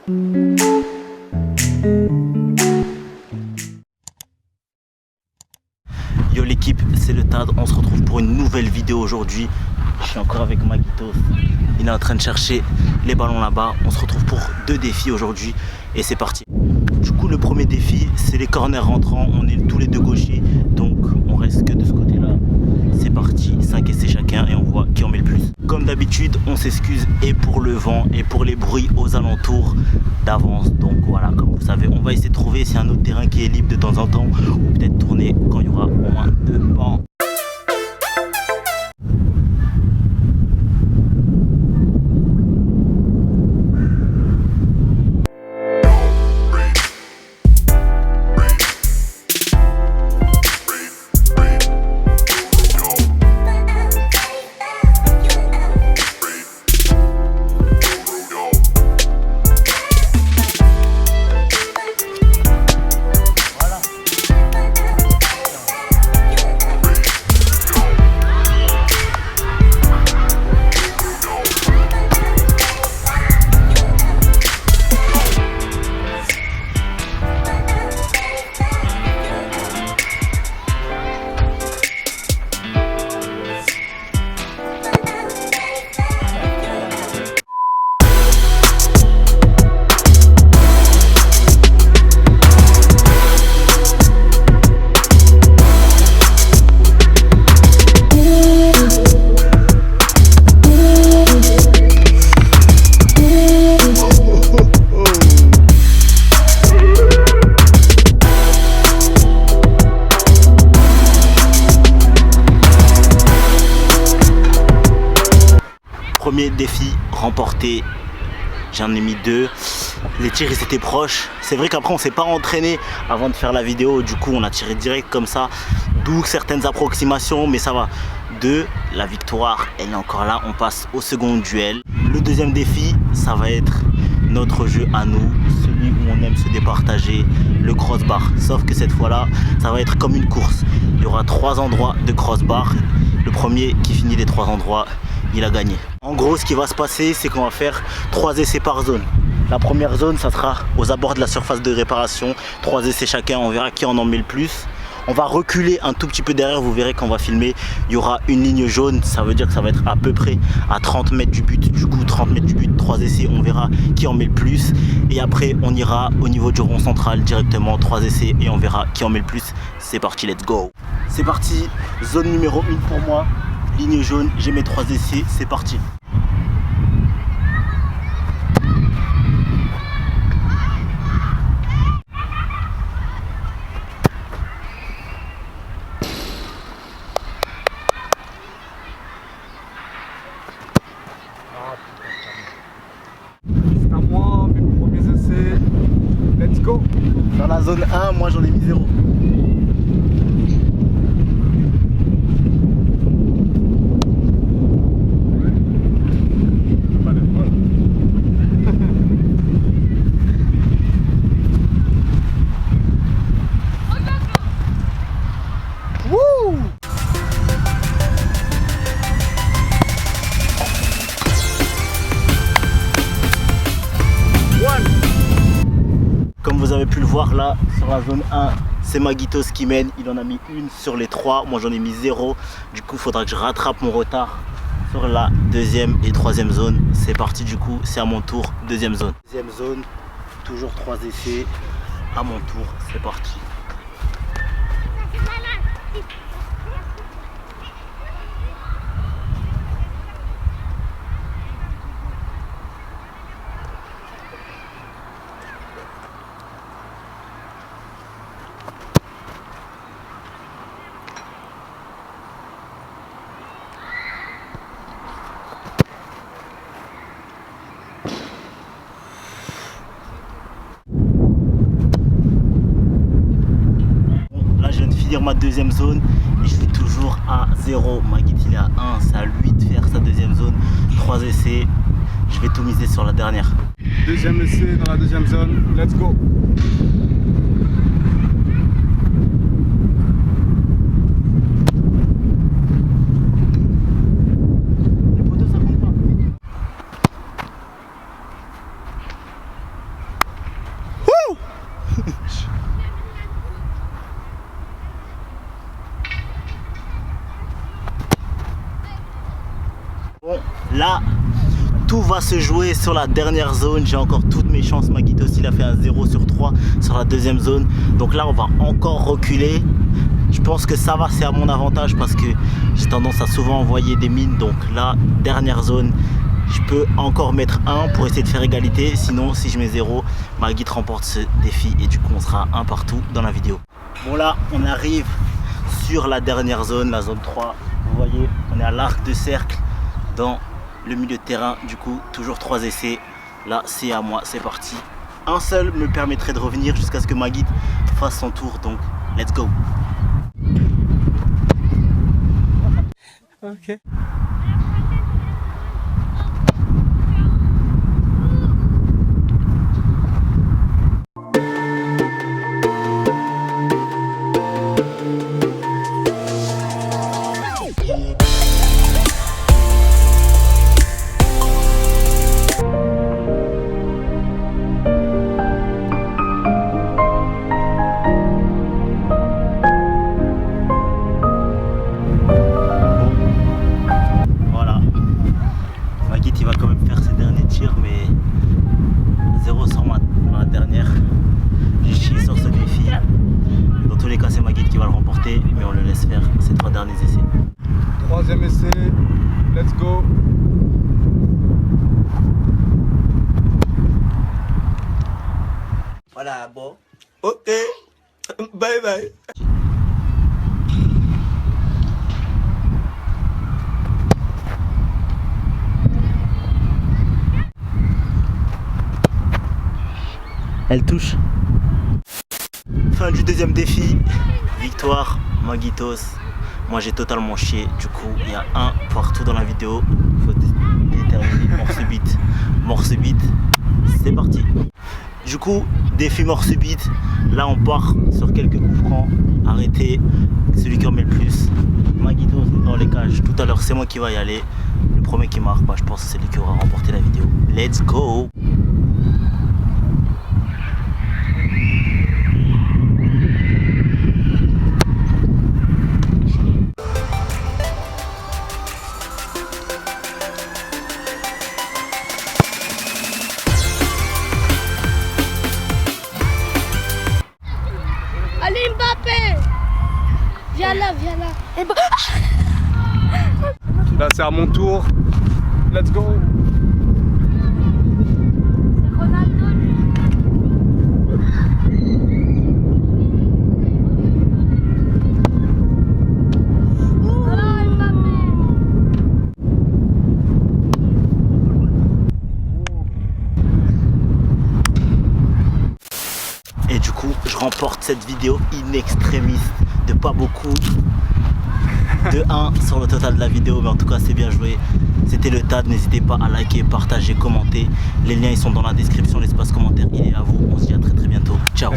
Yo l'équipe, c'est le TAD, on se retrouve pour une nouvelle vidéo aujourd'hui. Je suis encore avec Magitos, il est en train de chercher les ballons là-bas. On se retrouve pour 2 défis aujourd'hui et c'est parti. Du coup le premier défi c'est les corners rentrants, on est tous les 2 gauchers donc on reste que de ce côté là. C'est parti, 5 essais chacun et on voit qui en met le plus. Comme d'habitude on s'excuse et pour le vent et pour les bruits aux alentours d'avance. Donc voilà, comme vous savez on va essayer de trouver si y a un autre terrain qui est libre de temps en temps ou peut-être tourner quand il y aura moins de vent. Premier défi remporté, j'en ai mis 2. Les tirs ils étaient proches. C'est vrai qu'après on s'est pas entraîné avant de faire la vidéo, du coup on a tiré direct comme ça, d'où certaines approximations, mais ça va. 2, la victoire elle est encore là, on passe au second duel. Le deuxième défi ça va être notre jeu à nous, celui où on aime se départager, le crossbar. Sauf que cette fois là ça va être comme une course, il y aura 3 endroits de crossbar, le premier qui finit les 3 endroits il a gagné. En gros ce qui va se passer c'est qu'on va faire 3 essais par zone. La première zone ça sera aux abords de la surface de réparation, 3 essais chacun, on verra qui en met le plus. On va reculer un tout petit peu derrière, vous verrez qu'on va filmer, il y aura une ligne jaune, ça veut dire que ça va être à peu près à 30 mètres du but, du coup 30 mètres du but, 3 essais, on verra qui en met le plus. Et après on ira au niveau du rond central directement, 3 essais et on verra qui en met le plus. C'est parti, let's go. C'est parti, zone numéro 1 pour moi. Ligne jaune, j'ai mes 3 essais, c'est parti. C'est à moi, mes premiers essais. Let's go. Dans la zone 1, moi j'en ai mis 0. Comme vous avez pu le voir là, sur la zone 1, c'est Magitos qui mène. Il en a mis 1 sur les 3, moi j'en ai mis 0. Du coup, il faudra que je rattrape mon retard sur la 2e et 3e zone. C'est parti du coup, c'est à mon tour, 2e zone. 2e zone, toujours 3 essais. À mon tour, c'est parti. Ma 2e zone et je suis toujours à 0. Magit il est à 1, c'est à lui de faire sa 2e zone. 3 essais, je vais tout miser sur la dernière. 2e essai dans la 2e zone, let's go. Là, tout va se jouer sur la dernière zone. J'ai encore toutes mes chances. Maguito aussi, il a fait un 0 sur 3 sur la deuxième zone. Donc là, on va encore reculer. Je pense que ça va, c'est à mon avantage parce que j'ai tendance à souvent envoyer des mines. Donc là, dernière zone, je peux encore mettre 1 pour essayer de faire égalité. Sinon, si je mets 0, Maguito remporte ce défi et du coup, on sera un partout dans la vidéo. Bon là, on arrive sur la dernière zone, la zone 3. Vous voyez, on est à l'arc de cercle dans le milieu de terrain. Du coup, toujours 3 essais. Là, c'est à moi, c'est parti. Un seul me permettrait de revenir jusqu'à ce que Maguito fasse son tour. Donc, let's go. Ok. Il va quand même faire ses derniers tirs, mais 0 sur ma dernière. J'ai chié sur ce défi. Dans tous les cas, c'est Maguito qui va le remporter, mais on le laisse faire ses 3 derniers essais. Troisième essai, let's go. Voilà, bon. Ok. Bye bye. Elle touche. Fin du deuxième défi. Victoire, Maguitos. Moi j'ai totalement chié. Du coup, il y a un partout dans la vidéo. Il faut déterminer mort subite. Mort subite. C'est parti. Du coup, défi mort subite. Là, on part sur quelques coups francs. Arrêtez. Celui qui en met le plus. Maguitos dans les cages. Tout à l'heure, c'est moi qui va y aller. Le premier qui marque, je pense que c'est lui qui aura remporté la vidéo. Let's go. Allez Mbappé! Viens là, viens là. Là, c'est à mon tour. Let's go. C'est Ronaldo lui. Oh Mbappé! Et du coup, je remporte cette vidéo in extremis de pas beaucoup. De 1 sur le total de la vidéo, mais en tout cas, c'est bien joué. C'était le TAD. N'hésitez pas à liker, partager, commenter. Les liens, ils sont dans la description. L'espace commentaire, il est à vous. On se dit à très bientôt. Ciao.